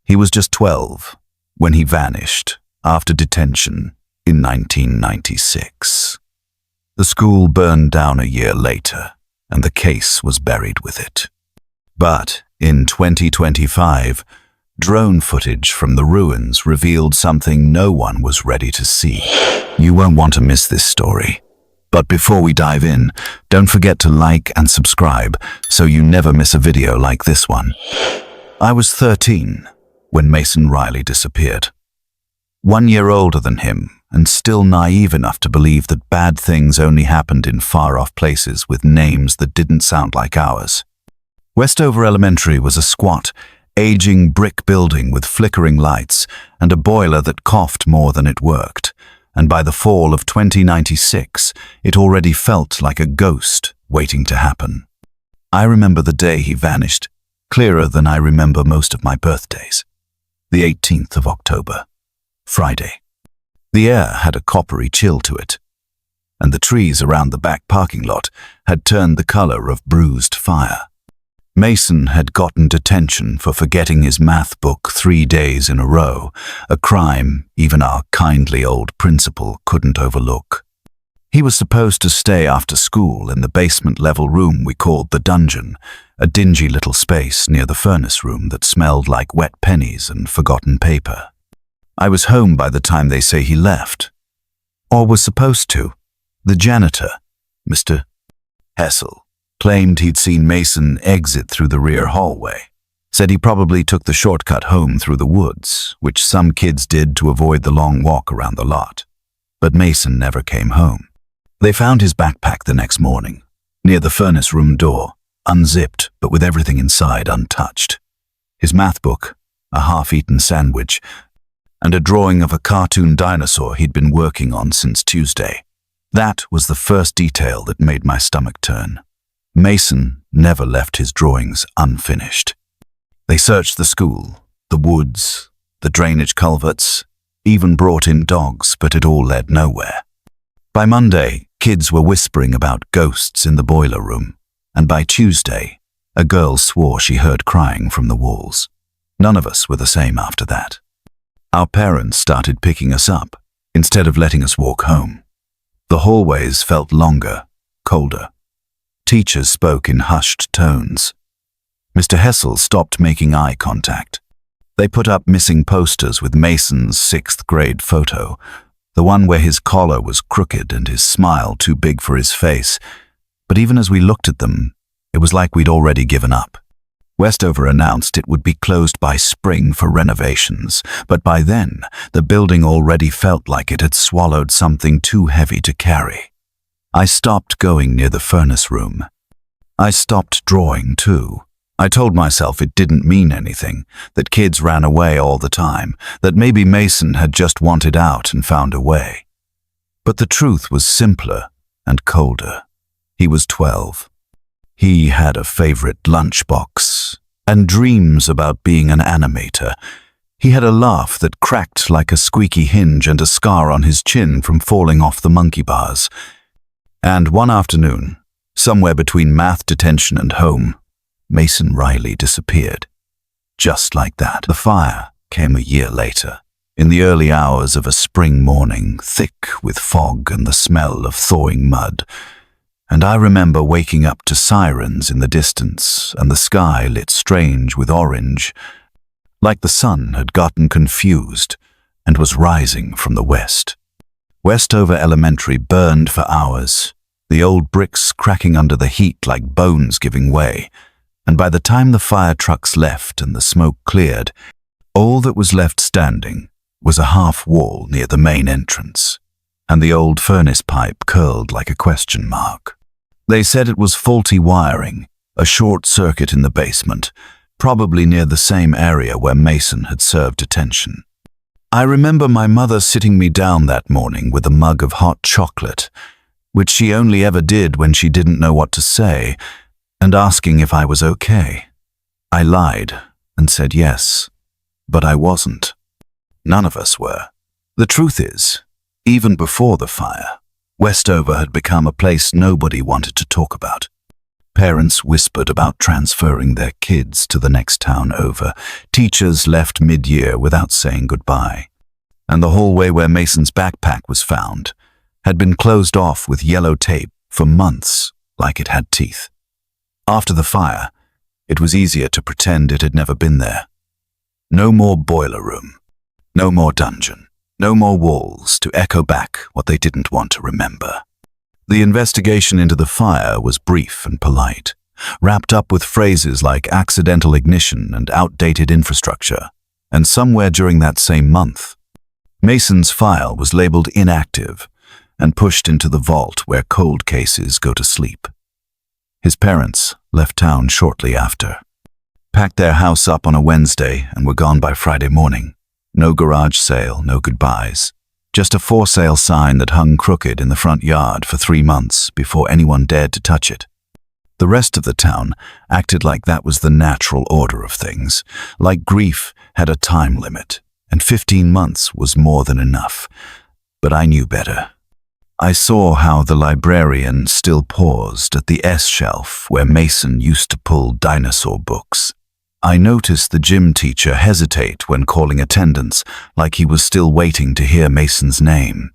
He was just 12 when he vanished after detention in 1996. The school burned down a year later, and the case was buried with it. But in 2025, drone footage from the ruins revealed something no one was ready to see. You won't want to miss this story. But before we dive in, don't forget to like and subscribe so you never miss a video like this one. I was 13 when Mason Riley disappeared. 1 year older than him and still naive enough to believe that bad things only happened in far-off places with names that didn't sound like ours. Westover Elementary was a squat, aging brick building with flickering lights and a boiler that coughed more than it worked. And by the fall of 2096, it already felt like a ghost waiting to happen. I remember the day he vanished, clearer than I remember most of my birthdays. The 18th of October, Friday. The air had a coppery chill to it, and the trees around the back parking lot had turned the color of bruised fire. Mason had gotten detention for forgetting his math book 3 days in a row, a crime even our kindly old principal couldn't overlook. He was supposed to stay after school in the basement-level room we called the dungeon, a dingy little space near the furnace room that smelled like wet pennies and forgotten paper. I was home by the time they say he left. Or was supposed to. The janitor, Mr. Hessel, claimed he'd seen Mason exit through the rear hallway. Said he probably took the shortcut home through the woods, which some kids did to avoid the long walk around the lot. But Mason never came home. They found his backpack the next morning, near the furnace room door, unzipped but with everything inside untouched. His math book, a half-eaten sandwich, and a drawing of a cartoon dinosaur he'd been working on since Tuesday. That was the first detail that made my stomach turn. Mason never left his drawings unfinished. They searched the school, the woods, the drainage culverts, even brought in dogs, but it all led nowhere. By Monday, kids were whispering about ghosts in the boiler room, and by Tuesday, a girl swore she heard crying from the walls. None of us were the same after that. Our parents started picking us up, instead of letting us walk home. The hallways felt longer, colder. Teachers spoke in hushed tones. Mr. Hessel stopped making eye contact. They put up missing posters with Mason's 6th grade photo, the one where his collar was crooked and his smile too big for his face. But even as we looked at them, it was like we'd already given up. Westover announced it would be closed by spring for renovations, but by then, the building already felt like it had swallowed something too heavy to carry. I stopped going near the furnace room. I stopped drawing too. I told myself it didn't mean anything, that kids ran away all the time, that maybe Mason had just wanted out and found a way. But the truth was simpler and colder. He was 12. He had a favorite lunchbox and dreams about being an animator. He had a laugh that cracked like a squeaky hinge and a scar on his chin from falling off the monkey bars. And one afternoon, somewhere between math detention and home, Mason Riley disappeared. Just like that. The fire came a year later, in the early hours of a spring morning, thick with fog and the smell of thawing mud. And I remember waking up to sirens in the distance and the sky lit strange with orange, like the sun had gotten confused and was rising from the west. Westover Elementary burned for hours, the old bricks cracking under the heat like bones giving way, and by the time the fire trucks left and the smoke cleared, all that was left standing was a half wall near the main entrance, and the old furnace pipe curled like a question mark. They said it was faulty wiring, a short circuit in the basement, probably near the same area where Mason had served detention. I remember my mother sitting me down that morning with a mug of hot chocolate, which she only ever did when she didn't know what to say, and asking if I was okay. I lied and said yes, but I wasn't. None of us were. The truth is, even before the fire, Westover had become a place nobody wanted to talk about. Parents whispered about transferring their kids to the next town over. Teachers left mid-year without saying goodbye. And the hallway where Mason's backpack was found had been closed off with yellow tape for months, like it had teeth. After the fire, it was easier to pretend it had never been there. No more boiler room, no more dungeon, no more walls to echo back what they didn't want to remember. The investigation into the fire was brief and polite, wrapped up with phrases like accidental ignition and outdated infrastructure. And somewhere during that same month, Mason's file was labeled inactive and pushed into the vault where cold cases go to sleep. His parents left town shortly after, packed their house up on a Wednesday and were gone by Friday morning. No garage sale, no goodbyes. Just a for sale sign that hung crooked in the front yard for 3 months before anyone dared to touch it. The rest of the town acted like that was the natural order of things, like grief had a time limit, and 15 months was more than enough. But I knew better. I saw how the librarian still paused at the S-shelf where Mason used to pull dinosaur books. I noticed the gym teacher hesitate when calling attendance, like he was still waiting to hear Mason's name.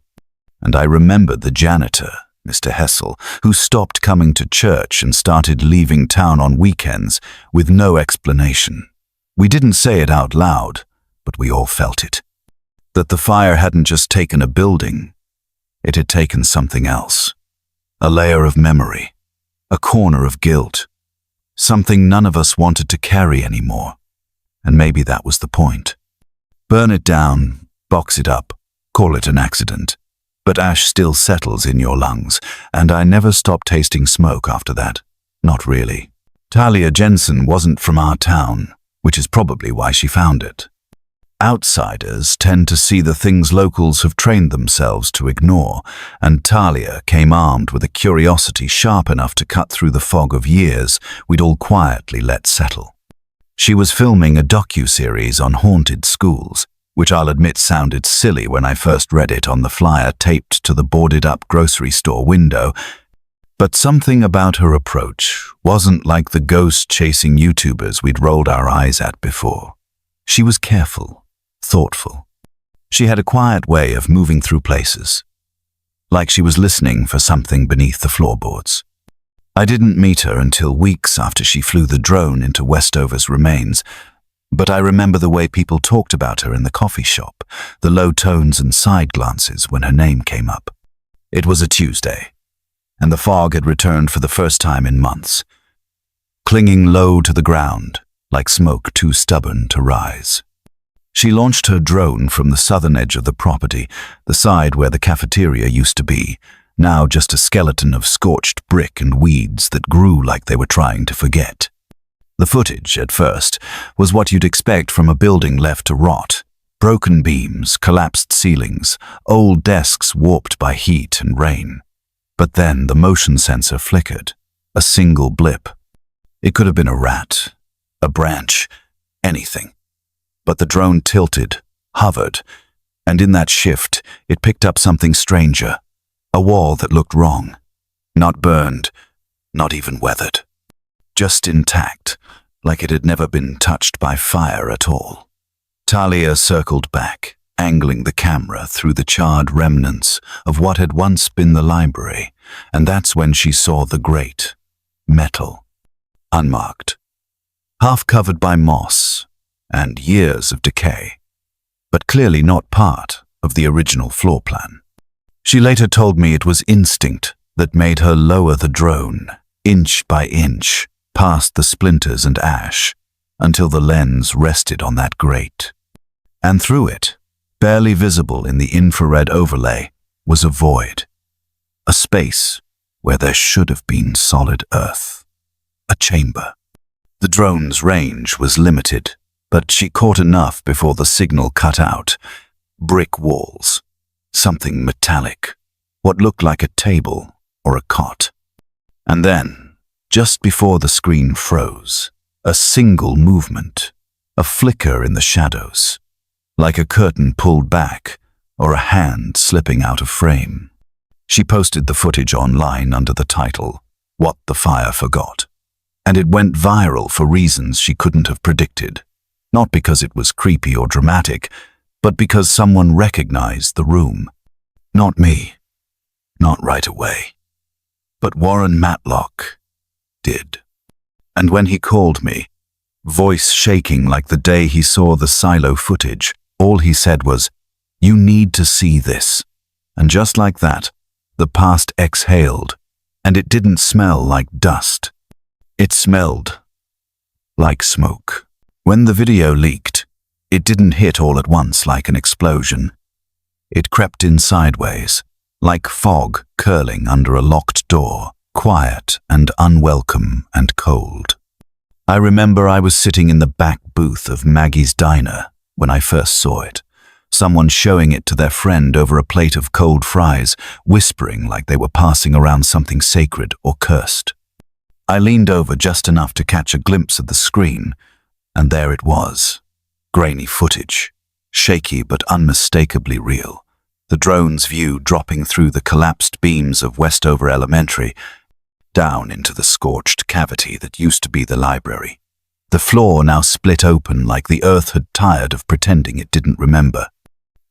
And I remembered the janitor, Mr. Hessel, who stopped coming to church and started leaving town on weekends with no explanation. We didn't say it out loud, but we all felt it. That the fire hadn't just taken a building, it had taken something else. A layer of memory, a corner of guilt, something none of us wanted to carry anymore. And maybe that was the point. Burn it down, box it up, call it an accident. But ash still settles in your lungs, and I never stopped tasting smoke after that. Not really. Talia Jensen wasn't from our town, which is probably why she found it. Outsiders tend to see the things locals have trained themselves to ignore, and Talia came armed with a curiosity sharp enough to cut through the fog of years we'd all quietly let settle. She was filming a docu-series on haunted schools, which I'll admit sounded silly when I first read it on the flyer taped to the boarded-up grocery store window, but something about her approach wasn't like the ghost-chasing YouTubers we'd rolled our eyes at before. She was careful, thoughtful. She had a quiet way of moving through places, like she was listening for something beneath the floorboards. I didn't meet her until weeks after she flew the drone into Westover's remains, but I remember the way people talked about her in the coffee shop, the low tones and side glances when her name came up. It was a Tuesday, and the fog had returned for the first time in months, clinging low to the ground, like smoke too stubborn to rise. She launched her drone from the southern edge of the property, the side where the cafeteria used to be, now just a skeleton of scorched brick and weeds that grew like they were trying to forget. The footage, at first, was what you'd expect from a building left to rot. Broken beams, collapsed ceilings, old desks warped by heat and rain. But then the motion sensor flickered. A single blip. It could have been a rat, a branch, anything. But the drone tilted, hovered, and in that shift, it picked up something stranger. A wall that looked wrong. Not burned, not even weathered. Just intact, like it had never been touched by fire at all. Talia circled back, angling the camera through the charred remnants of what had once been the library, and that's when she saw the grate. Metal. Unmarked. Half covered by moss and years of decay, but clearly not part of the original floor plan. She later told me it was instinct that made her lower the drone, inch by inch, past the splinters and ash, until the lens rested on that grate. And through it, barely visible in the infrared overlay, was a void. A space where there should have been solid earth. A chamber. The drone's range was limited, but she caught enough before the signal cut out. Brick walls. Something metallic. What looked like a table or a cot. And then, just before the screen froze, a single movement. A flicker in the shadows. Like a curtain pulled back or a hand slipping out of frame. She posted the footage online under the title, "What the Fire Forgot." And it went viral for reasons she couldn't have predicted. Not because it was creepy or dramatic, but because someone recognized the room. Not me. Not right away. But Warren Matlock did. And when he called me, voice shaking like the day he saw the silo footage, all he said was, "You need to see this." And just like that, the past exhaled, and it didn't smell like dust. It smelled like smoke. When the video leaked, it didn't hit all at once like an explosion. It crept in sideways, like fog curling under a locked door, quiet and unwelcome and cold. I remember I was sitting in the back booth of Maggie's Diner when I first saw it, someone showing it to their friend over a plate of cold fries, whispering like they were passing around something sacred or cursed. I leaned over just enough to catch a glimpse of the screen, and there it was. Grainy footage, shaky but unmistakably real. The drone's view dropping through the collapsed beams of Westover Elementary, down into the scorched cavity that used to be the library. The floor now split open like the earth had tired of pretending it didn't remember.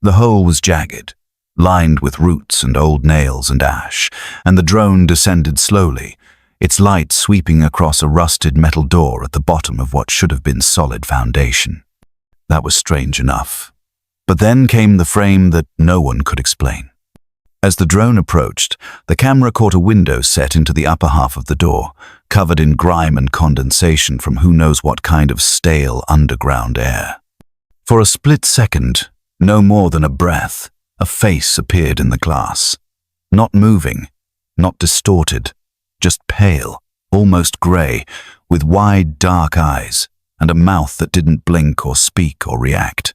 The hole was jagged, lined with roots and old nails and ash, and the drone descended slowly, its light sweeping across a rusted metal door at the bottom of what should have been solid foundation. That was strange enough. But then came the frame that no one could explain. As the drone approached, the camera caught a window set into the upper half of the door, covered in grime and condensation from who knows what kind of stale underground air. For a split second, no more than a breath, a face appeared in the glass. Not moving, not distorted, just pale, almost grey, with wide dark eyes and a mouth that didn't blink or speak or react.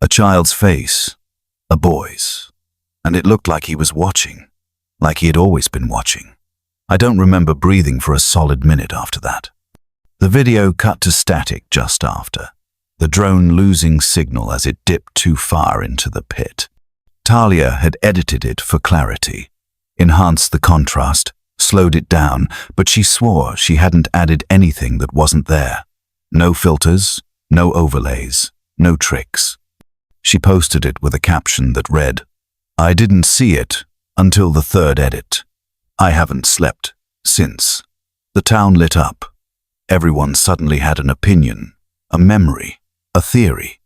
A child's face, a boy's. And it looked like he was watching, like he had always been watching. I don't remember breathing for a solid minute after that. The video cut to static just after, the drone losing signal as it dipped too far into the pit. Talia had edited it for clarity, enhanced the contrast, slowed it down, but she swore she hadn't added anything that wasn't there. No filters, no overlays, no tricks. She posted it with a caption that read, "I didn't see it until the third edit. I haven't slept since." The town lit up. Everyone suddenly had an opinion, a memory, a theory.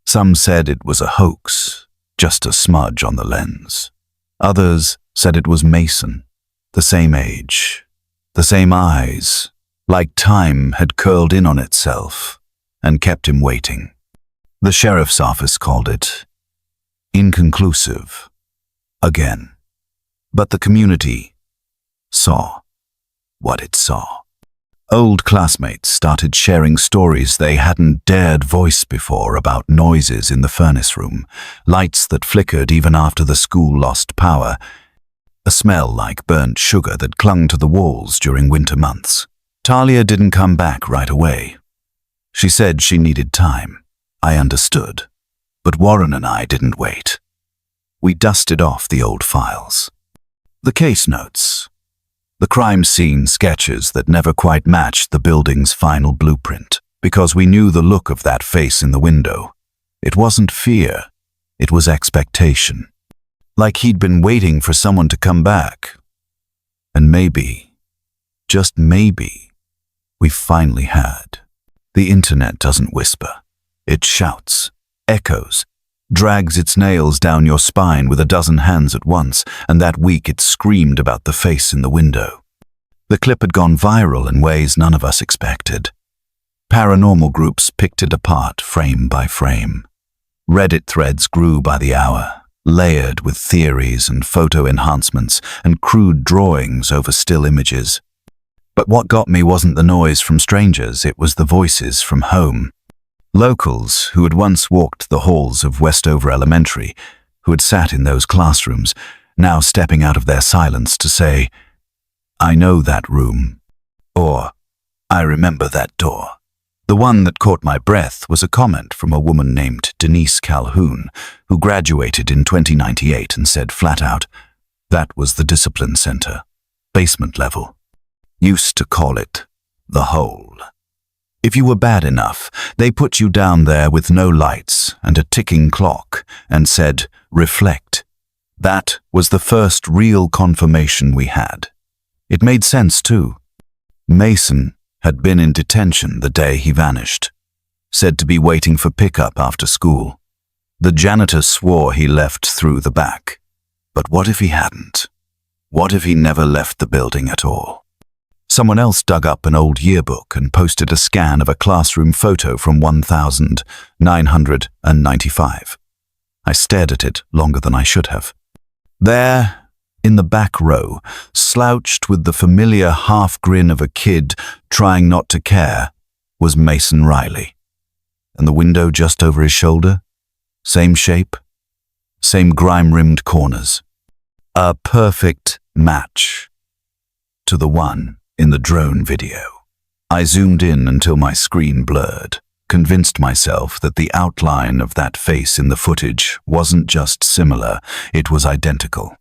Some said it was a hoax, just a smudge on the lens. Others said it was Mason, the same age, the same eyes, like time had curled in on itself and kept him waiting. The sheriff's office called it inconclusive. Again. But the community saw what it saw. Old classmates started sharing stories they hadn't dared voice before about noises in the furnace room, lights that flickered even after the school lost power, a smell like burnt sugar that clung to the walls during winter months. Talia didn't come back right away. She said she needed time. I understood. But Warren and I didn't wait. We dusted off the old files. The case notes. The crime scene sketches that never quite matched the building's final blueprint, because we knew the look of that face in the window. It wasn't fear, it was expectation. Like he'd been waiting for someone to come back. And maybe, just maybe, we finally had. The internet doesn't whisper. It shouts, echoes, drags its nails down your spine with a dozen hands at once, and that week it screamed about the face in the window. The clip had gone viral in ways none of us expected. Paranormal groups picked it apart frame by frame. Reddit threads grew by the hour, layered with theories and photo enhancements and crude drawings over still images. But what got me wasn't the noise from strangers, it was the voices from home. Locals who had once walked the halls of Westover Elementary, who had sat in those classrooms, now stepping out of their silence to say, "I know that room," or "I remember that door." The one that caught my breath was a comment from a woman named Denise Calhoun, who graduated in 2098 and said flat out, "That was the discipline center, basement level. Used to call it the hole. If you were bad enough, they put you down there with no lights and a ticking clock and said, reflect. That was the first real confirmation we had. It made sense too. Mason had been in detention the day he vanished, said to be waiting for pickup after school. The janitor swore he left through the back. But what if he hadn't? What if he never left the building at all? Someone else dug up an old yearbook and posted a scan of a classroom photo from 1995. I stared at it longer than I should have. There, in the back row, slouched with the familiar half-grin of a kid trying not to care, was Mason Riley. And the window just over his shoulder? Same shape, same grime-rimmed corners. A perfect match to the one in the drone video. I zoomed in until my screen blurred, convinced myself that the outline of that face in the footage wasn't just similar, it was identical.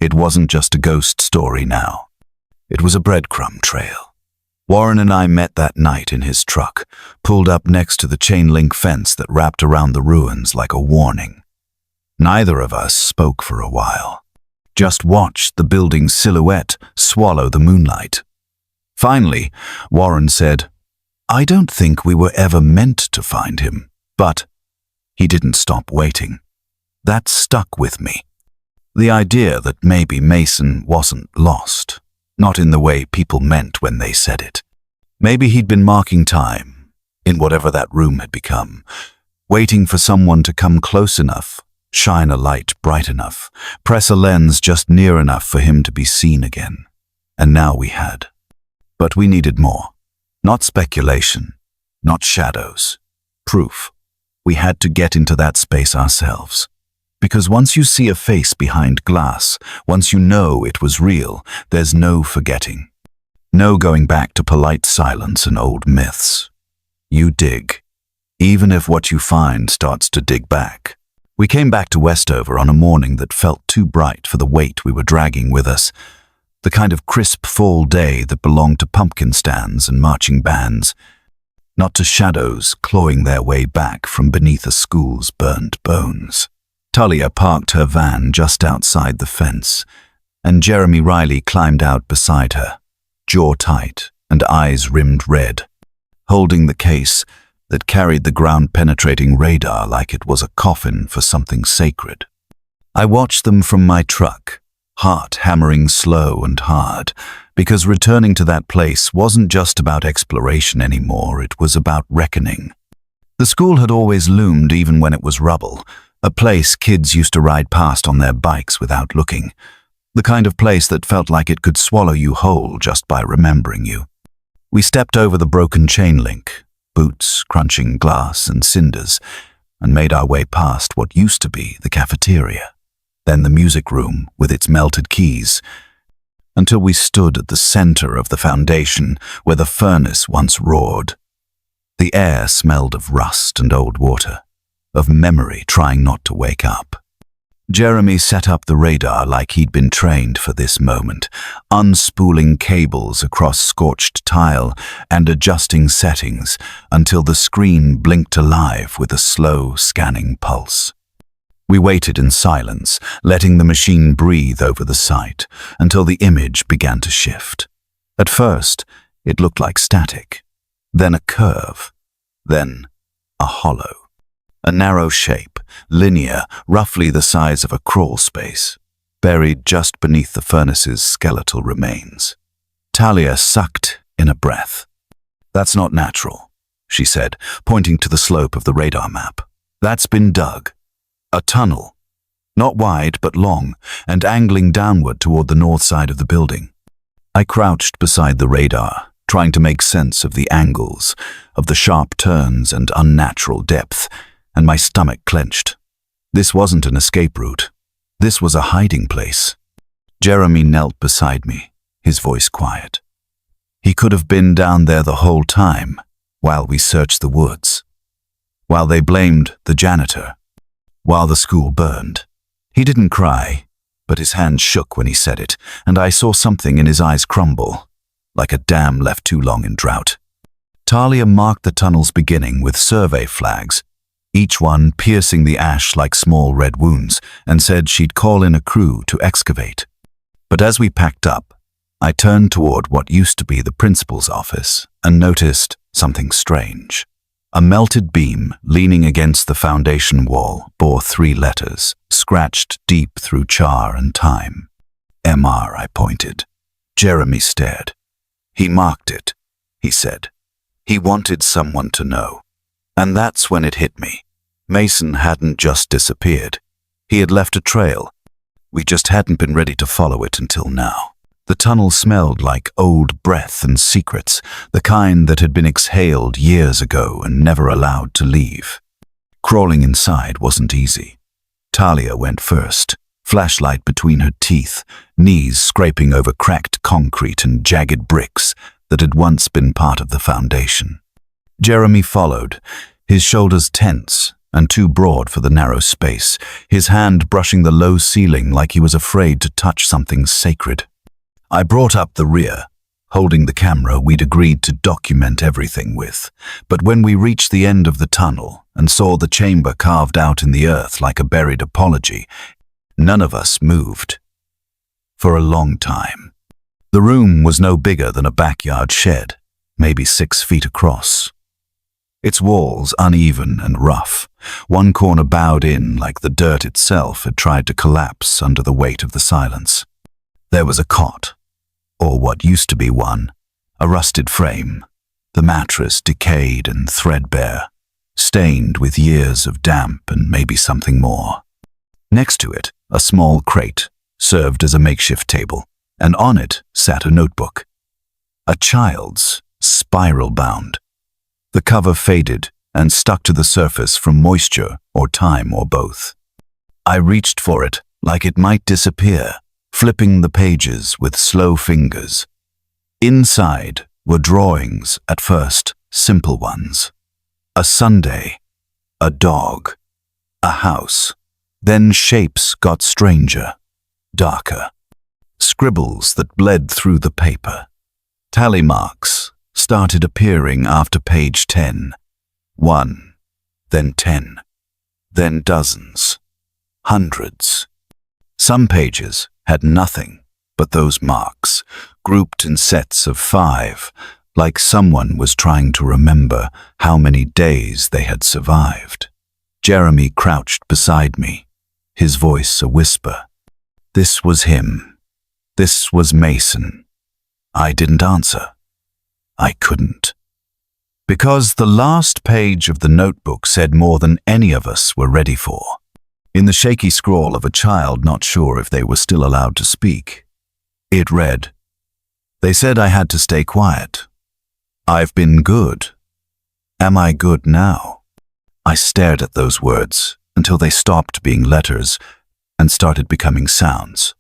It wasn't just a ghost story now. It was a breadcrumb trail. Warren and I met that night in his truck, pulled up next to the chain-link fence that wrapped around the ruins like a warning. Neither of us spoke for a while. Just watched the building's silhouette swallow the moonlight. Finally, Warren said, I don't think we were ever meant to find him, but he didn't stop waiting. That stuck with me. The idea that maybe Mason wasn't lost, not in the way people meant when they said it. Maybe he'd been marking time, in whatever that room had become, waiting for someone to come close enough, shine a light bright enough, press a lens just near enough for him to be seen again. And now we had. But we needed more. Not speculation, not shadows. Proof. We had to get into that space ourselves. Because once you see a face behind glass, once you know it was real, there's no forgetting. No going back to polite silence and old myths. You dig, even if what you find starts to dig back. We came back to Westover on a morning that felt too bright for the weight we were dragging with us. The kind of crisp fall day that belonged to pumpkin stands and marching bands, not to shadows clawing their way back from beneath a school's burned bones. Talia parked her van just outside the fence, and Jeremy Riley climbed out beside her, jaw tight and eyes rimmed red, holding the case that carried the ground-penetrating radar like it was a coffin for something sacred. I watched them from my truck, heart hammering slow and hard, because returning to that place wasn't just about exploration anymore, it was about reckoning. The school had always loomed even when it was rubble, a place kids used to ride past on their bikes without looking, the kind of place that felt like it could swallow you whole just by remembering you. We stepped over the broken chain link, boots crunching glass and cinders, and made our way past what used to be the cafeteria, then the music room with its melted keys, until we stood at the center of the foundation where the furnace once roared. The air smelled of rust and old water, of memory trying not to wake up. Jeremy set up the radar like he'd been trained for this moment, unspooling cables across scorched tile and adjusting settings until the screen blinked alive with a slow, scanning pulse. We waited in silence, letting the machine breathe over the site until the image began to shift. At first, it looked like static, then a curve, then a hollow. A narrow shape, linear, roughly the size of a crawl space, buried just beneath the furnace's skeletal remains. Talia sucked in a breath. That's not natural, she said, pointing to the slope of the radar map. That's been dug. A tunnel. Not wide, but long, and angling downward toward the north side of the building. I crouched beside the radar, trying to make sense of the angles, of the sharp turns and unnatural depth, and my stomach clenched. This wasn't an escape route. This was a hiding place. Jeremy knelt beside me, his voice quiet. He could have been down there the whole time, while we searched the woods, while they blamed the janitor, while the school burned. He didn't cry, but his hand shook when he said it, and I saw something in his eyes crumble. like a dam left too long in drought. Talia marked the tunnel's beginning with survey flags, each one piercing the ash like small red wounds, and said she'd call in a crew to excavate. But as we packed up, I turned toward what used to be the principal's office and noticed something strange. A melted beam leaning against the foundation wall bore 3 letters, scratched deep through char and time. MR, I pointed. Jeremy stared. He marked it, he said. He wanted someone to know. And that's when it hit me. Mason hadn't just disappeared. He had left a trail. We just hadn't been ready to follow it until now. The tunnel smelled like old breath and secrets, the kind that had been exhaled years ago and never allowed to leave. Crawling inside wasn't easy. Talia went first, flashlight between her teeth, knees scraping over cracked concrete and jagged bricks that had once been part of the foundation. Jeremy followed, his shoulders tense and too broad for the narrow space, his hand brushing the low ceiling like he was afraid to touch something sacred. I brought up the rear, holding the camera we'd agreed to document everything with, but when we reached the end of the tunnel and saw the chamber carved out in the earth like a buried apology, none of us moved. For a long time. The room was no bigger than a backyard shed, maybe 6 feet across. Its walls uneven and rough, one corner bowed in like the dirt itself had tried to collapse under the weight of the silence. There was a cot, or what used to be one, a rusted frame, the mattress decayed and threadbare, stained with years of damp and maybe something more. Next to it, a small crate served as a makeshift table, and on it sat a notebook. A child's, spiral-bound. The cover faded and stuck to the surface from moisture or time or both. I reached for it like it might disappear, flipping the pages with slow fingers. Inside were drawings, at first simple ones. A Sunday, a dog, a house. Then shapes got stranger, darker. Scribbles that bled through the paper. Tally marks started appearing after page 10. 1, then 10, then dozens, hundreds. Some pages had nothing but those marks, grouped in sets of 5, like someone was trying to remember how many days they had survived. Jeremy crouched beside me, his voice a whisper. This was him. This was Mason. I didn't answer. I couldn't. Because the last page of the notebook said more than any of us were ready for. In the shaky scrawl of a child not sure if they were still allowed to speak. It read, "They said I had to stay quiet. I've been good. Am I good now?" I stared at those words until they stopped being letters and started becoming sounds.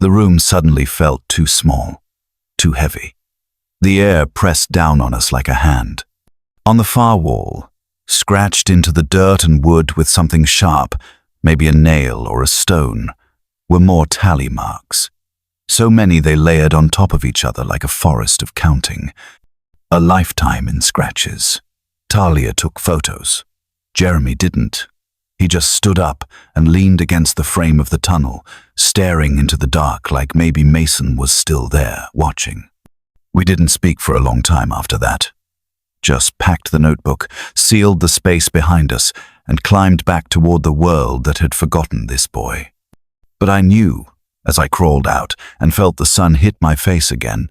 The room suddenly felt too small, too heavy. The air pressed down on us like a hand. On the far wall, scratched into the dirt and wood with something sharp, maybe a nail or a stone, were more tally marks. So many they layered on top of each other like a forest of counting. A lifetime in scratches. Talia took photos. Jeremy didn't. He just stood up and leaned against the frame of the tunnel, staring into the dark like maybe Mason was still there, watching. We didn't speak for a long time after that. Just packed the notebook, sealed the space behind us, and climbed back toward the world that had forgotten this boy. But I knew, as I crawled out and felt the sun hit my face again,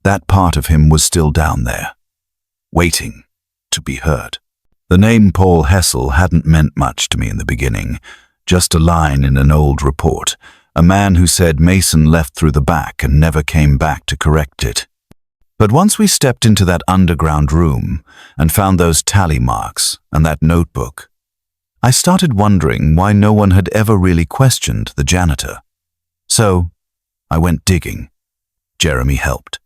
that part of him was still down there, waiting to be heard. The name Paul Hessel hadn't meant much to me in the beginning, just a line in an old report, a man who said Mason left through the back and never came back to correct it. But once we stepped into that underground room and found those tally marks and that notebook, I started wondering why no one had ever really questioned the janitor. So I went digging. Jeremy helped.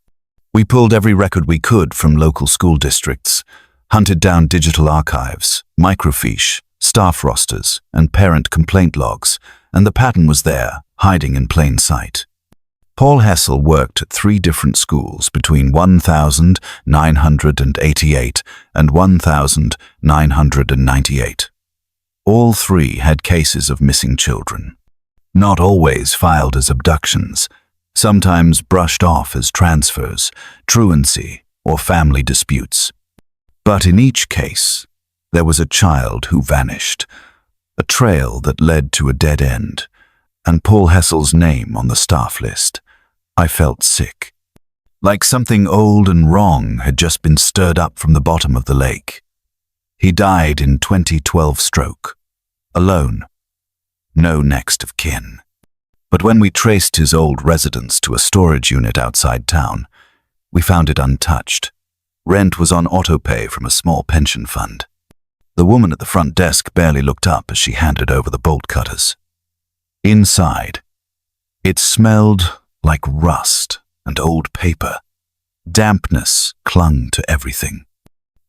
We pulled every record we could from local school districts, hunted down digital archives, microfiche, staff rosters, and parent complaint logs, and the pattern was there, hiding in plain sight. Paul Hessel worked at 3 different schools between 1988 and 1998. All 3 had cases of missing children, not always filed as abductions, sometimes brushed off as transfers, truancy, or family disputes. But in each case, there was a child who vanished, a trail that led to a dead end, and Paul Hessel's name on the staff list. I felt sick, like something old and wrong had just been stirred up from the bottom of the lake. He died in 2012 stroke, alone, no next of kin. But when we traced his old residence to a storage unit outside town, we found it untouched. Rent was on autopay from a small pension fund. The woman at the front desk barely looked up as she handed over the bolt cutters. Inside, it smelled like rust and old paper. Dampness clung to everything.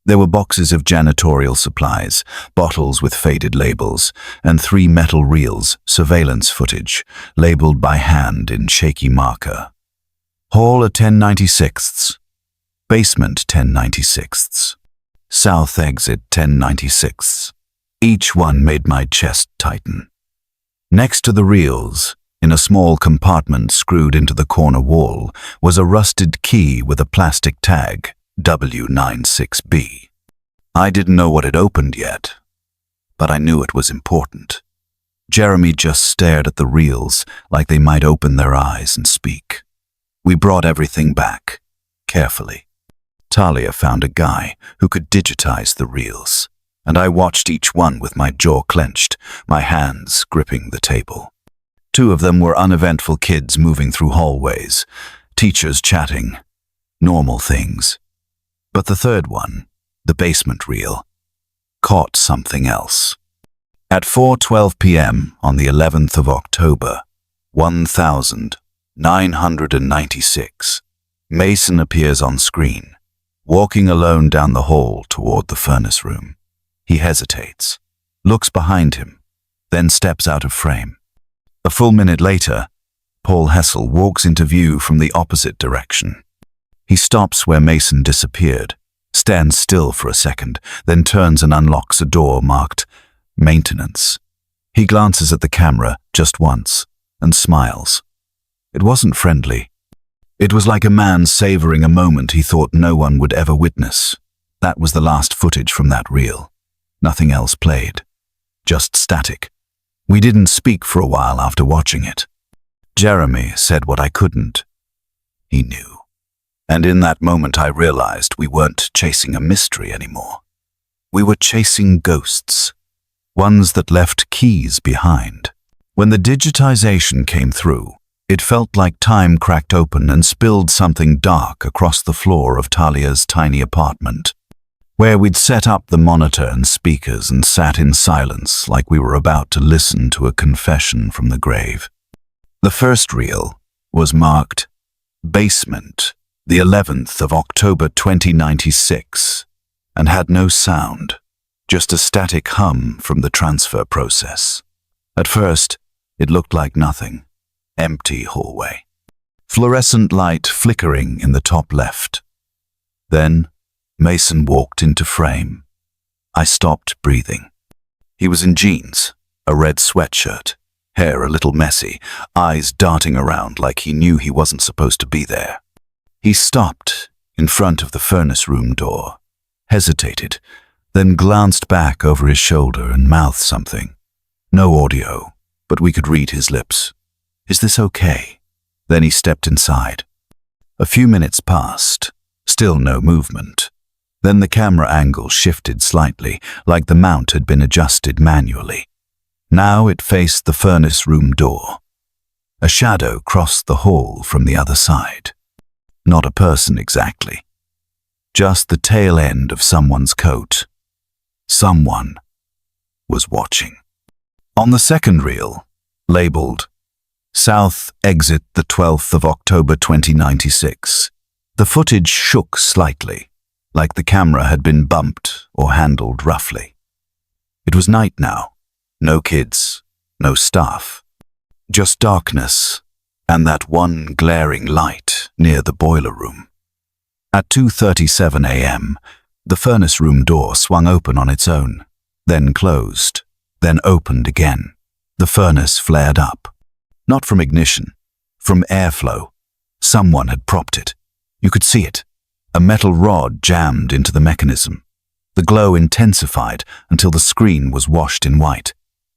There were boxes of janitorial supplies, bottles with faded labels, and 3 metal reels, surveillance footage, labeled by hand in shaky marker. Hall at 1096, basement 1096, south exit 1096. Each one made my chest tighten. Next to the reels, in a small compartment screwed into the corner wall, was a rusted key with a plastic tag, W96B. I didn't know what it opened yet, but I knew it was important. Jeremy just stared at the reels like they might open their eyes and speak. We brought everything back, carefully. Talia found a guy who could digitize the reels, and I watched each one with my jaw clenched, my hands gripping the table. 2 of them were uneventful kids moving through hallways, teachers chatting, normal things. But the third one, the basement reel, caught something else. At 4:12 p.m. on the 11th of October, 1996, Mason appears on screen, walking alone down the hall toward the furnace room. He hesitates, looks behind him, then steps out of frame. A full minute later, Paul Hessel walks into view from the opposite direction. He stops where Mason disappeared, stands still for a second, then turns and unlocks a door marked Maintenance. He glances at the camera just once and smiles. It wasn't friendly. It was like a man savoring a moment he thought no one would ever witness. That was the last footage from that reel. Nothing else played. Just static. We didn't speak for a while after watching it. Jeremy said what I couldn't. He knew. And in that moment I realized we weren't chasing a mystery anymore. We were chasing ghosts, ones that left keys behind. When the digitization came through, it felt like time cracked open and spilled something dark across the floor of Talia's tiny apartment, where we'd set up the monitor and speakers and sat in silence like we were about to listen to a confession from the grave. The first reel was marked Basement, the 11th of October 2096, and had no sound, just a static hum from the transfer process. At first, it looked like nothing. Empty hallway. Fluorescent light flickering in the top left. Then, Mason walked into frame. I stopped breathing. He was in jeans, a red sweatshirt, hair a little messy, eyes darting around like he knew he wasn't supposed to be there. He stopped in front of the furnace room door, hesitated, then glanced back over his shoulder and mouthed something. No audio, but we could read his lips. Is this okay? Then he stepped inside. A few minutes passed, still no movement. Then the camera angle shifted slightly, like the mount had been adjusted manually. Now it faced the furnace room door. A shadow crossed the hall from the other side. Not a person exactly. Just the tail end of someone's coat. Someone was watching. On the second reel, labeled South Exit the 12th of October 2096, the footage shook slightly, like the camera had been bumped or handled roughly. It was night now. No kids, no staff. Just darkness and that one glaring light near the boiler room. At 2:37 a.m., the furnace room door swung open on its own, then closed, then opened again. The furnace flared up. Not from ignition, from airflow. Someone had propped it. You could see it. A metal rod jammed into the mechanism. The glow intensified until the screen was washed in white.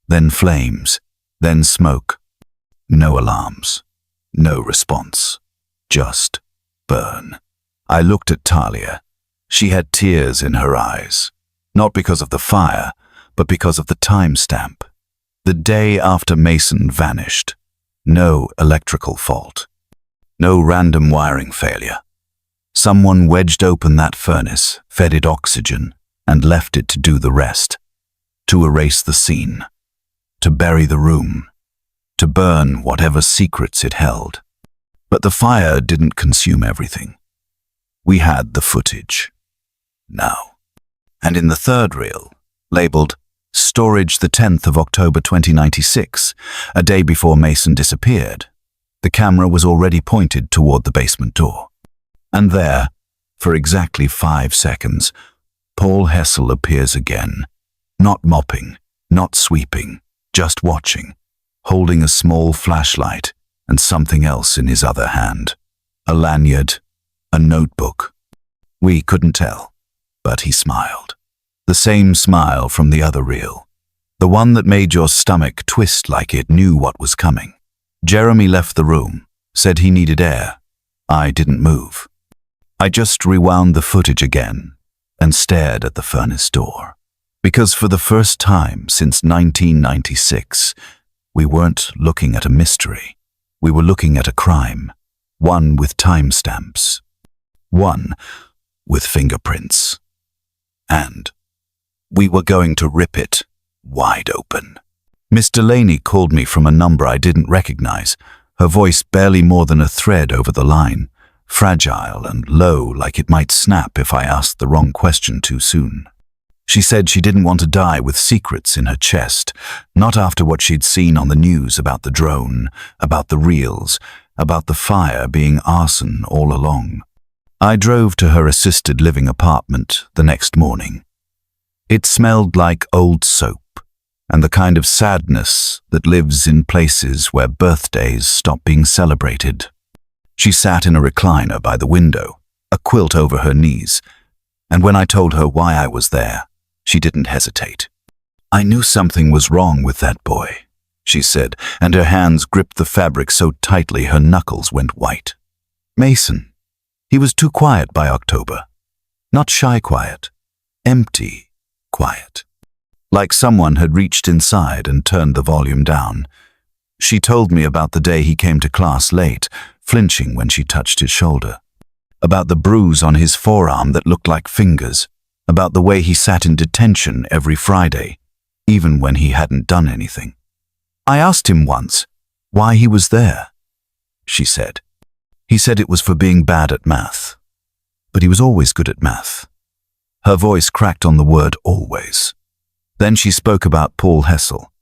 Then flames, then smoke. No alarms. No response. Just burn. I looked at Talia. She had tears in her eyes. Not because of the fire, but because of the timestamp. The day after Mason vanished. No electrical fault. No random wiring failure. Someone wedged open that furnace, fed it oxygen, and left it to do the rest. To erase the scene. To bury the room. To burn whatever secrets it held. But the fire didn't consume everything. We had the footage. Now. And in the third reel, labeled Storage the 10th of October 2096, a day before Mason disappeared, the camera was already pointed toward the basement door. And there, for exactly 5 seconds, Paul Hessel appears again, not mopping, not sweeping, just watching, holding a small flashlight and something else in his other hand. A lanyard, a notebook. We couldn't tell, but he smiled. The same smile from the other reel. The one that made your stomach twist like it knew what was coming. Jeremy left the room, said he needed air. I didn't move. I just rewound the footage again and stared at the furnace door. Because for the first time since 1996, we weren't looking at a mystery. We were looking at a crime. One with timestamps. One with fingerprints. And we were going to rip it wide open. Miss Delaney called me from a number I didn't recognize, her voice barely more than a thread over the line, fragile and low like it might snap if I asked the wrong question too soon. She said she didn't want to die with secrets in her chest, not after what she'd seen on the news about the drone, about the reels, about the fire being arson all along. I drove to her assisted living apartment the next morning. It smelled like old soap, and the kind of sadness that lives in places where birthdays stop being celebrated. She sat in a recliner by the window, a quilt over her knees, and when I told her why I was there, she didn't hesitate. I knew something was wrong with that boy, she said, and her hands gripped the fabric so tightly her knuckles went white. Mason. He was too quiet by October. Not shy quiet, empty quiet. Like someone had reached inside and turned the volume down. She told me about the day he came to class late, flinching when she touched his shoulder. About the bruise on his forearm that looked like fingers. About the way he sat in detention every Friday, even when he hadn't done anything. I asked him once why he was there, she said. He said it was for being bad at math. But he was always good at math. Her voice cracked on the word always. Then she spoke about Paul Hessel,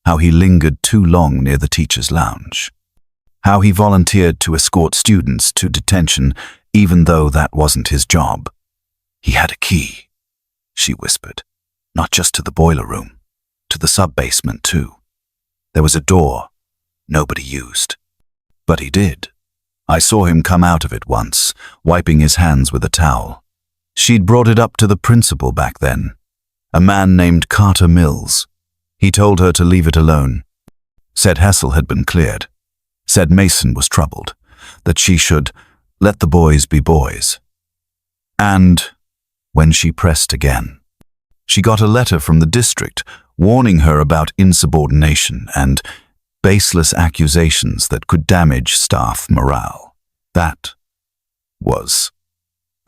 how he lingered too long near the teacher's lounge. How he volunteered to escort students to detention even though that wasn't his job. He had a key, she whispered, not just to the boiler room, to the sub-basement too. There was a door nobody used. But he did. I saw him come out of it once, wiping his hands with a towel. She'd brought it up to the principal back then, a man named Carter Mills. He told her to leave it alone. Said Hessel had been cleared. Said Mason was troubled, that she should let the boys be boys. And when she pressed again, she got a letter from the district warning her about insubordination and baseless accusations that could damage staff morale. That was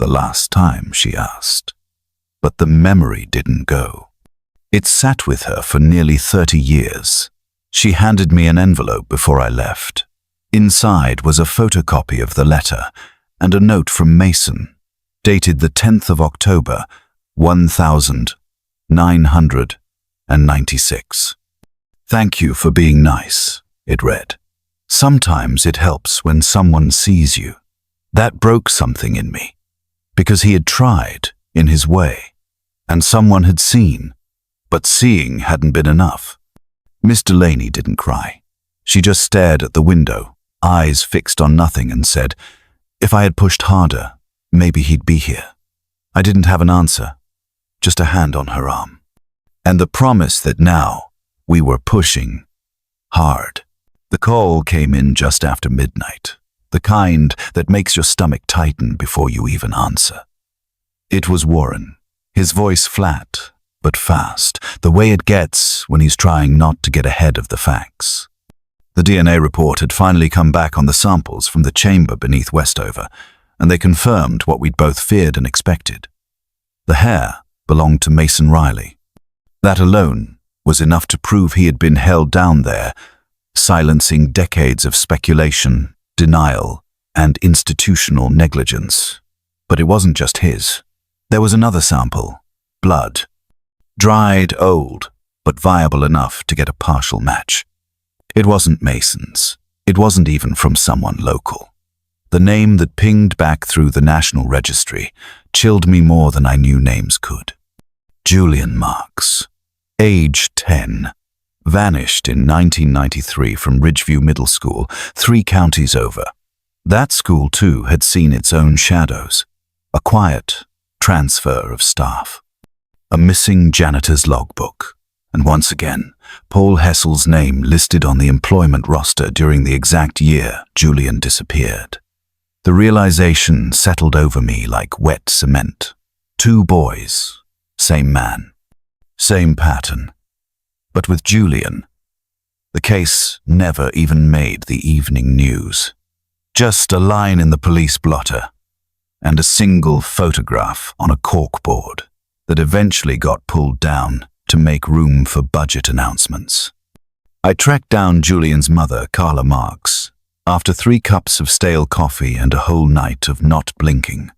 the last time she asked. But the memory didn't go. It sat with her for nearly 30 years. She handed me an envelope before I left. Inside was a photocopy of the letter and a note from Mason, dated the 10th of October, 1996. Thank you for being nice, it read. Sometimes it helps when someone sees you. That broke something in me, because he had tried, in his way, and someone had seen, but seeing hadn't been enough. Miss Delaney didn't cry. She just stared at the window, eyes fixed on nothing, and said, "If I had pushed harder, maybe he'd be here." I didn't have an answer, just a hand on her arm, and the promise that now we were pushing hard. The call came in just after midnight, the kind that makes your stomach tighten before you even answer. It was Warren, his voice flat but fast, the way it gets when he's trying not to get ahead of the facts. The DNA report had finally come back on the samples from the chamber beneath Westover, and they confirmed what we'd both feared and expected. The hair belonged to Mason Riley. That alone was enough to prove he had been held down there, silencing decades of speculation, denial, and institutional negligence. But it wasn't just his. There was another sample, blood. Dried, old, but viable enough to get a partial match. It wasn't Mason's. It wasn't even from someone local. The name that pinged back through the National Registry chilled me more than I knew names could. Julian Marks, age 10, vanished in 1993 from Ridgeview Middle School, 3 counties over. That school, too, had seen its own shadows. A quiet transfer of staff. A missing janitor's logbook. And once again, Paul Hessel's name listed on the employment roster during the exact year Julian disappeared. The realization settled over me like wet cement. 2 boys, same man, same pattern. But with Julian, the case never even made the evening news. Just a line in the police blotter, and a single photograph on a corkboard that eventually got pulled down to make room for budget announcements. I tracked down Julian's mother, Carla Marks, after 3 cups of stale coffee and a whole night of not blinking.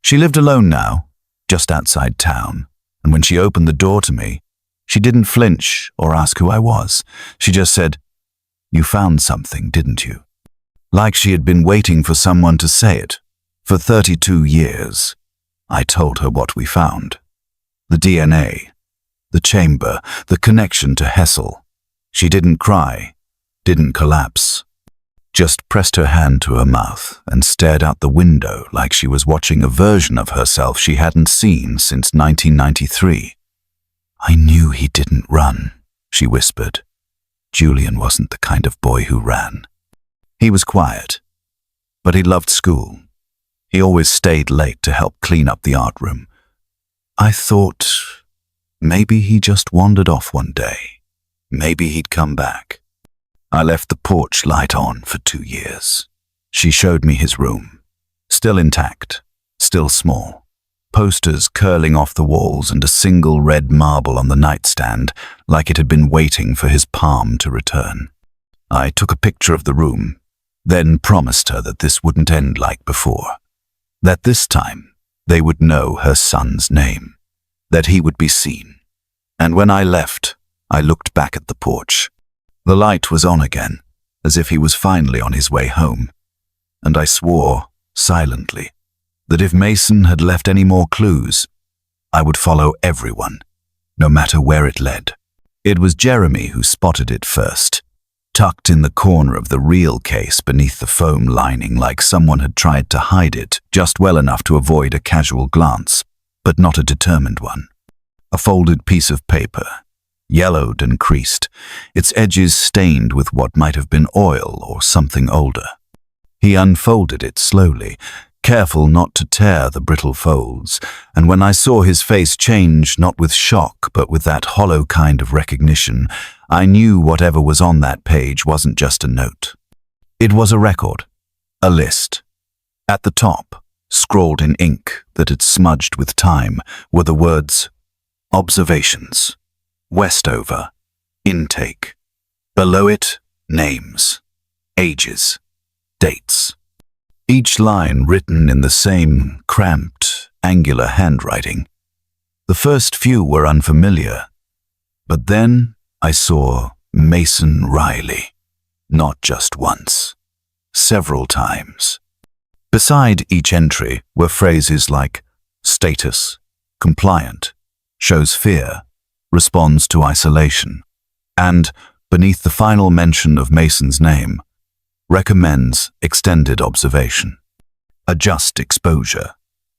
She lived alone now, just outside town, and when she opened the door to me, she didn't flinch or ask who I was. She just said, "You found something, didn't you?" Like she had been waiting for someone to say it. For 32 years, I told her what we found. The DNA, the chamber, the connection to Hessel. She didn't cry, didn't collapse. Just pressed her hand to her mouth and stared out the window like she was watching a version of herself she hadn't seen since 1993. "I knew he didn't run," she whispered. Julian wasn't the kind of boy who ran. He was quiet, but he loved school. He always stayed late to help clean up the art room. I thought maybe he just wandered off one day. Maybe he'd come back. I left the porch light on for 2 years. She showed me his room. Still intact, still small. Posters curling off the walls and a single red marble on the nightstand, like it had been waiting for his palm to return. I took a picture of the room, then promised her that this wouldn't end like before. That this time, they would know her son's name. That he would be seen. And when I left, I looked back at the porch. The light was on again, as if he was finally on his way home. And I swore, silently, that if Mason had left any more clues, I would follow everyone, no matter where it led. It was Jeremy who spotted it first, tucked in the corner of the real case beneath the foam lining like someone had tried to hide it just well enough to avoid a casual glance, but not a determined one. A folded piece of paper, yellowed and creased, its edges stained with what might have been oil or something older. He unfolded it slowly, careful not to tear the brittle folds, and when I saw his face change not with shock but with that hollow kind of recognition, I knew whatever was on that page wasn't just a note. It was a record, a list. At the top, scrawled in ink that had smudged with time, were the words, "Observations, Westover, Intake." Below it, names, ages, dates. Each line written in the same cramped, angular handwriting. The first few were unfamiliar, but then I saw Mason Riley. not just once, several times. Beside each entry were phrases like status, compliant, shows fear, responds to isolation, and, beneath the final mention of Mason's name, recommends extended observation. Adjust exposure.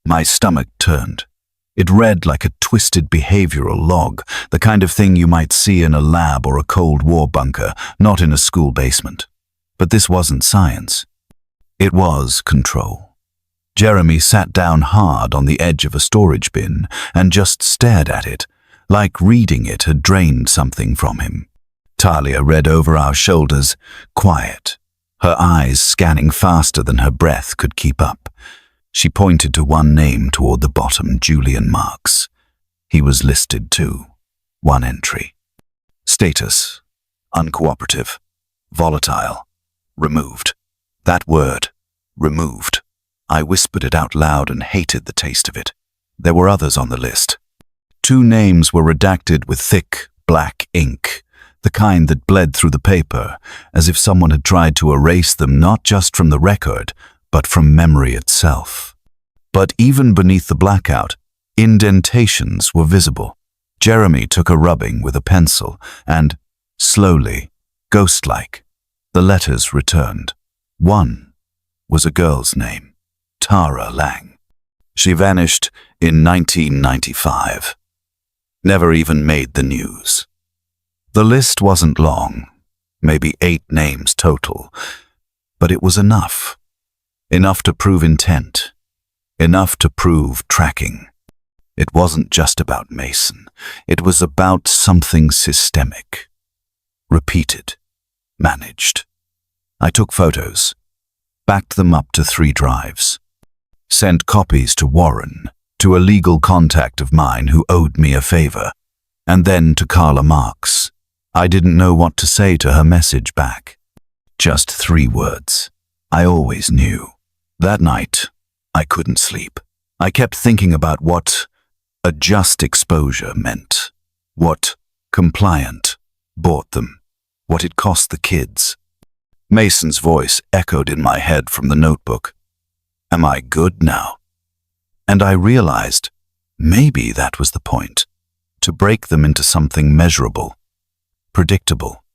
My stomach turned. It read like a twisted behavioral log, the kind of thing you might see in a lab or a Cold War bunker, not in a school basement. But this wasn't science. It was control. Jeremy sat down hard on the edge of a storage bin and just stared at it, like reading it had drained something from him. Talia read over our shoulders, quiet, her eyes scanning faster than her breath could keep up. She pointed to one name toward the bottom, Julian Marks. He was listed too. One entry. Status: uncooperative, volatile, removed. That word, removed. I whispered it out loud and hated the taste of it. There were others on the list. 2 names were redacted with thick, black ink, the kind that bled through the paper, as if someone had tried to erase them not just from the record, but from memory itself. But even beneath the blackout, indentations were visible. Jeremy took a rubbing with a pencil, and, slowly, ghost-like, the letters returned. One was a girl's name, Tara Lang. She vanished in 1995. Never even made the news. The list wasn't long, maybe 8 names total, but it was enough. Enough to prove intent. Enough to prove tracking. It wasn't just about Mason. It was about something systemic. Repeated. Managed. I took photos. Backed them up to 3 drives. Sent copies to Warren, to a legal contact of mine who owed me a favor, and then to Carla Marks. I didn't know what to say to her message back. Just 3 words. I always knew. That night, I couldn't sleep. I kept thinking about what adjust exposure meant, what compliant bought them, what it cost the kids. Mason's voice echoed in my head from the notebook. Am I good now? And I realized maybe that was the point, to break them into something measurable, predictable.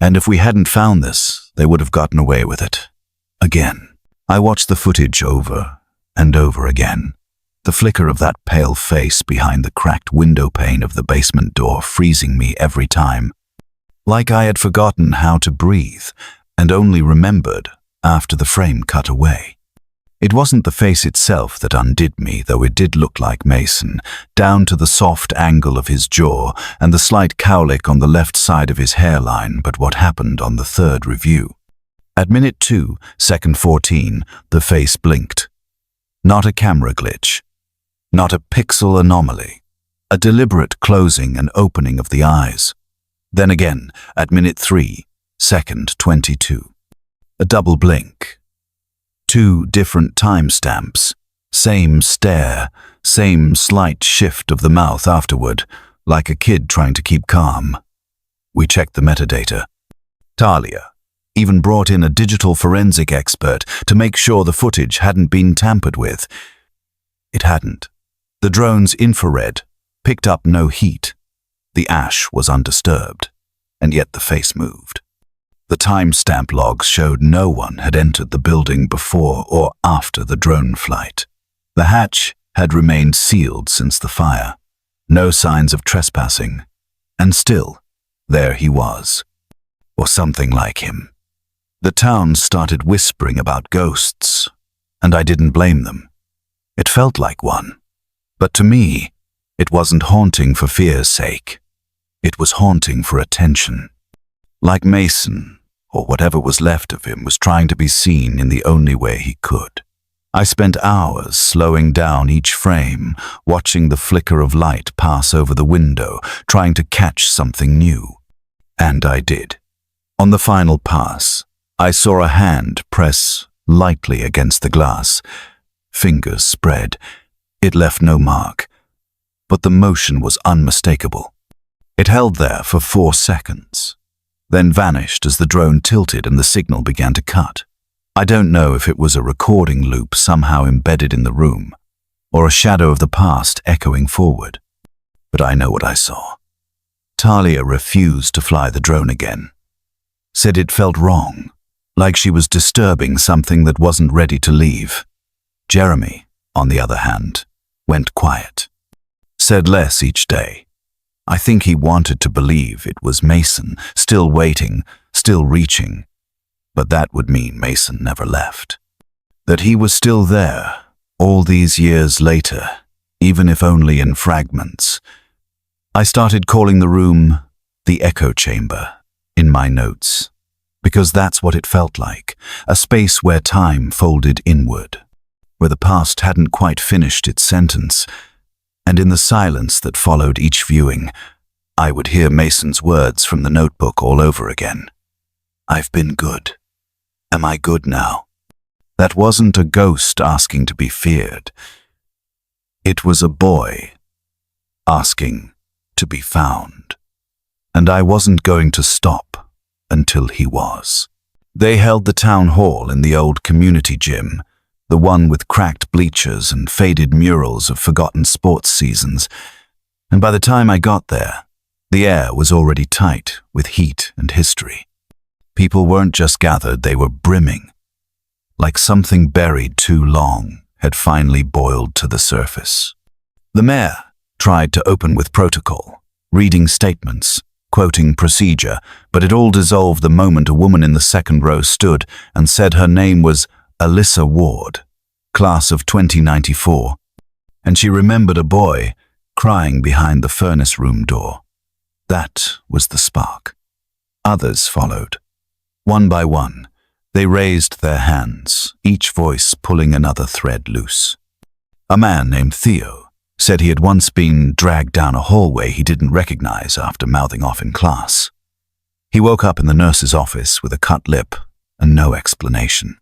And if we hadn't found this, they would have gotten away with it. Again. I watched the footage over and over again. The flicker of that pale face behind the cracked window pane of the basement door freezing me every time. Like I had forgotten how to breathe and only remembered after the frame cut away. It wasn't the face itself that undid me, though it did look like Mason, down to the soft angle of his jaw and the slight cowlick on the left side of his hairline, but what happened on the 3rd review. At minute 2, second 14, the face blinked. Not a camera glitch. Not a pixel anomaly. A deliberate closing and opening of the eyes. Then again, at minute 3, second 22. A double blink. 2 different timestamps. Same stare, same slight shift of the mouth afterward, like a kid trying to keep calm. We checked the metadata. Talia even brought in a digital forensic expert to make sure the footage hadn't been tampered with. It hadn't. The drone's infrared picked up no heat. The ash was undisturbed, and yet the face moved. The timestamp logs showed no one had entered the building before or after the drone flight. The hatch had remained sealed since the fire. No signs of trespassing. And still, there he was. Or something like him. The town started whispering about ghosts, and I didn't blame them. It felt like one. But to me, it wasn't haunting for fear's sake. It was haunting for attention. Like Mason, or whatever was left of him, was trying to be seen in the only way he could. I spent hours slowing down each frame, watching the flicker of light pass over the window, trying to catch something new. And I did. On the final pass, I saw a hand press lightly against the glass. Fingers spread. It left no mark, but the motion was unmistakable. It held there for 4 seconds. then vanished as the drone tilted and the signal began to cut. I don't know if it was a recording loop somehow embedded in the room, or a shadow of the past echoing forward. But I know what I saw. Talia refused to fly the drone again. Said it felt wrong, like she was disturbing something that wasn't ready to leave. Jeremy, on the other hand, went quiet. Said less each day. I think he wanted to believe it was Mason, still waiting, still reaching. But that would mean Mason never left. That he was still there, all these years later, even if only in fragments. I started calling the room the echo chamber in my notes, because that's what it felt like, a space where time folded inward, where the past hadn't quite finished its sentence, and in the silence that followed each viewing, I would hear Mason's words from the notebook all over again. I've been good. Am I good now? That wasn't a ghost asking to be feared. It was a boy asking to be found. And I wasn't going to stop until he was. They held the town hall in the old community gym, the one with cracked bleachers and faded murals of forgotten sports seasons. And by the time I got there, the air was already tight with heat and history. People weren't just gathered, they were brimming. Like something buried too long had finally boiled to the surface. The mayor tried to open with protocol, reading statements, quoting procedure, but it all dissolved the moment a woman in the second row stood and said her name was Alyssa Ward, class of 2094, and she remembered a boy crying behind the furnace room door. That was the spark. Others followed. One by one, they raised their hands, each voice pulling another thread loose. A man named Theo said he had once been dragged down a hallway he didn't recognize after mouthing off in class. He woke up in the nurse's office with a cut lip and no explanation.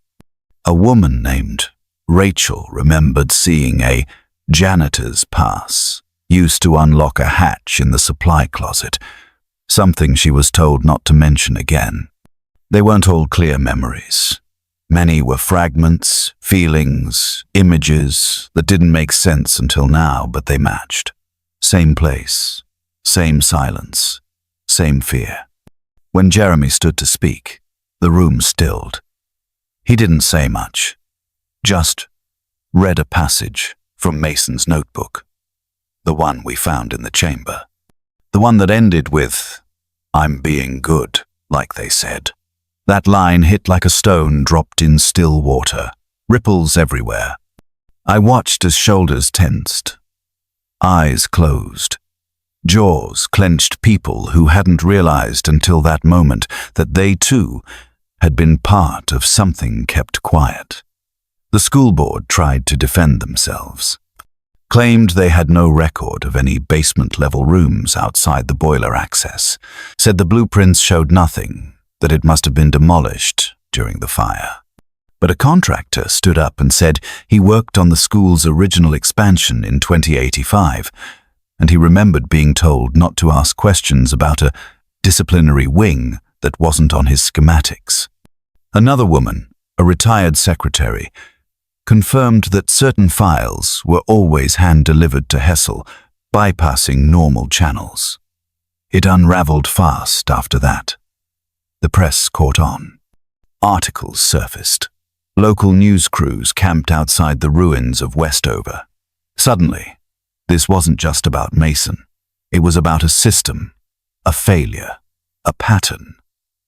A woman named Rachel remembered seeing a janitor's pass used to unlock a hatch in the supply closet, something she was told not to mention again. They weren't all clear memories. Many were fragments, feelings, images that didn't make sense until now, but they matched. Same place, same silence, same fear. When Jeremy stood to speak, the room stilled. He didn't say much, just read a passage from Mason's notebook, the one we found in the chamber, the one that ended with, "I'm being good," like they said. That line hit like a stone dropped in still water, ripples everywhere. I watched as shoulders tensed, eyes closed, jaws clenched, people who hadn't realized until that moment that they too had been part of something kept quiet. The school board tried to defend themselves, claimed they had no record of any basement-level rooms outside the boiler access, said the blueprints showed nothing, that it must have been demolished during the fire. But a contractor stood up and said he worked on the school's original expansion in 2085, and he remembered being told not to ask questions about a disciplinary wing that wasn't on his schematics. Another woman, a retired secretary, confirmed that certain files were always hand-delivered to Hessel, bypassing normal channels. It unraveled fast after that. The press caught on. Articles surfaced. Local news crews camped outside the ruins of Westover. Suddenly, this wasn't just about Mason. It was about a system, a failure, a pattern.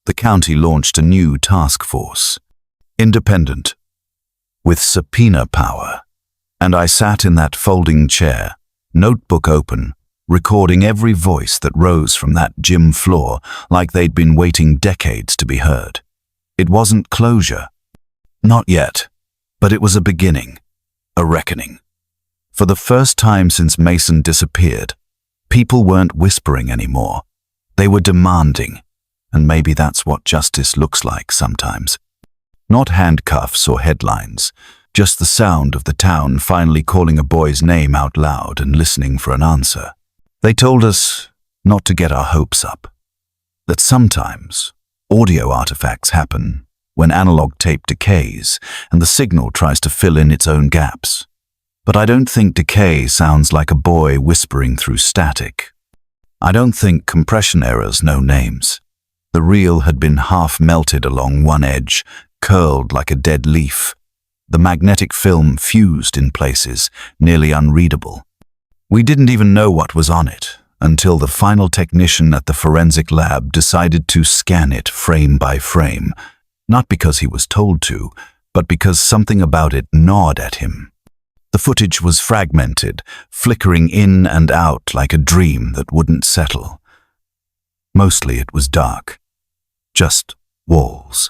The county launched a new task force, independent, with subpoena power, and I sat in that folding chair, notebook open, recording every voice that rose from that gym floor like they'd been waiting decades to be heard. It wasn't closure. Not yet, but it was a beginning, a reckoning. For the first time since Mason disappeared, people weren't whispering anymore. They were demanding, and maybe that's what justice looks like sometimes. Not handcuffs or headlines, just the sound of the town finally calling a boy's name out loud and listening for an answer. They told us not to get our hopes up. that sometimes audio artifacts happen when analog tape decays and the signal tries to fill in its own gaps. But I don't think decay sounds like a boy whispering through static. I don't think compression errors know names. The reel had been half melted along one edge, curled like a dead leaf. The magnetic film fused in places, nearly unreadable. We didn't even know what was on it until the final technician at the forensic lab decided to scan it frame by frame, not because he was told to, but because something about it gnawed at him. The footage was fragmented, flickering in and out like a dream that wouldn't settle. Mostly it was dark. Just walls.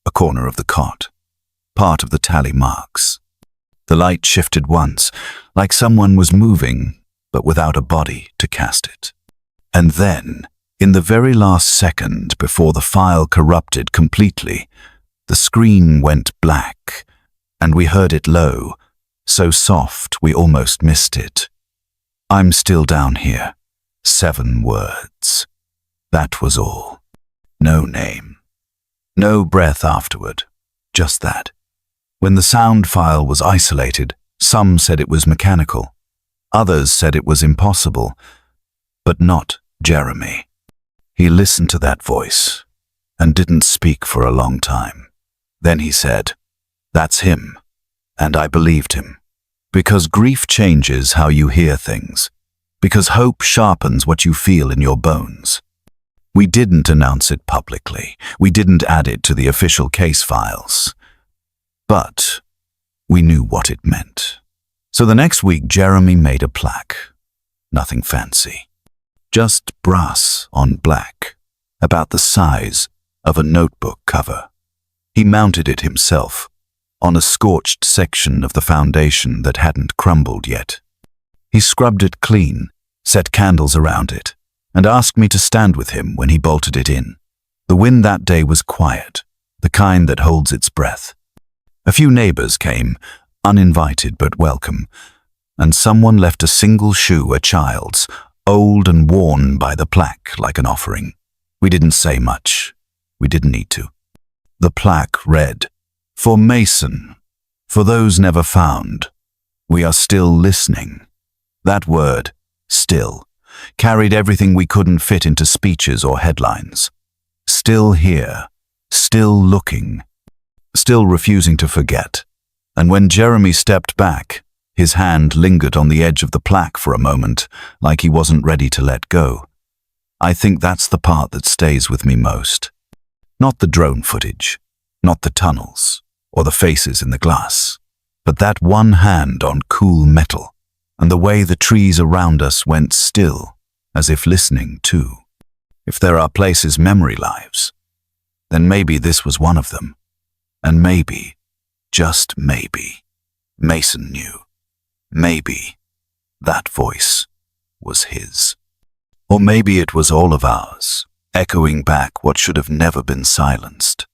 A corner of the cot. Part of the tally marks. The light shifted once, like someone was moving, but without a body to cast it. And then, in the very last second before the file corrupted completely, the screen went black, and we heard it low, so soft we almost missed it. I'm still down here. 7 words. That was all. No name. No breath afterward. Just that. When the sound file was isolated, some said it was mechanical. Others said it was impossible. But not Jeremy. He listened to that voice and didn't speak for a long time. Then he said, "That's him." And I believed him. Because grief changes how you hear things. Because hope sharpens what you feel in your bones. We didn't announce it publicly. We didn't add it to the official case files. But we knew what it meant. So the next week, Jeremy made a plaque. Nothing fancy. Just brass on black, about the size of a notebook cover. He mounted it himself, on a scorched section of the foundation that hadn't crumbled yet. He scrubbed it clean, set candles around it, and asked me to stand with him when he bolted it in. The wind that day was quiet, the kind that holds its breath. A few neighbors came, uninvited but welcome, and someone left a single shoe, a child's, old and worn by the plaque like an offering. We didn't say much. We didn't need to. The plaque read, "For Mason, for those never found, we are still listening." That word, still, carried everything we couldn't fit into speeches or headlines. Still here, still looking, still refusing to forget. And when Jeremy stepped back, his hand lingered on the edge of the plaque for a moment, like he wasn't ready to let go. I think that's the part that stays with me most. Not the drone footage, not the tunnels, or the faces in the glass, but that one hand on cool metal, and the way the trees around us went still, as if listening too. If there are places memory lives, then maybe this was one of them. And maybe, just maybe, Mason knew. Maybe that voice was his. Or maybe it was all of ours, echoing back what should have never been silenced.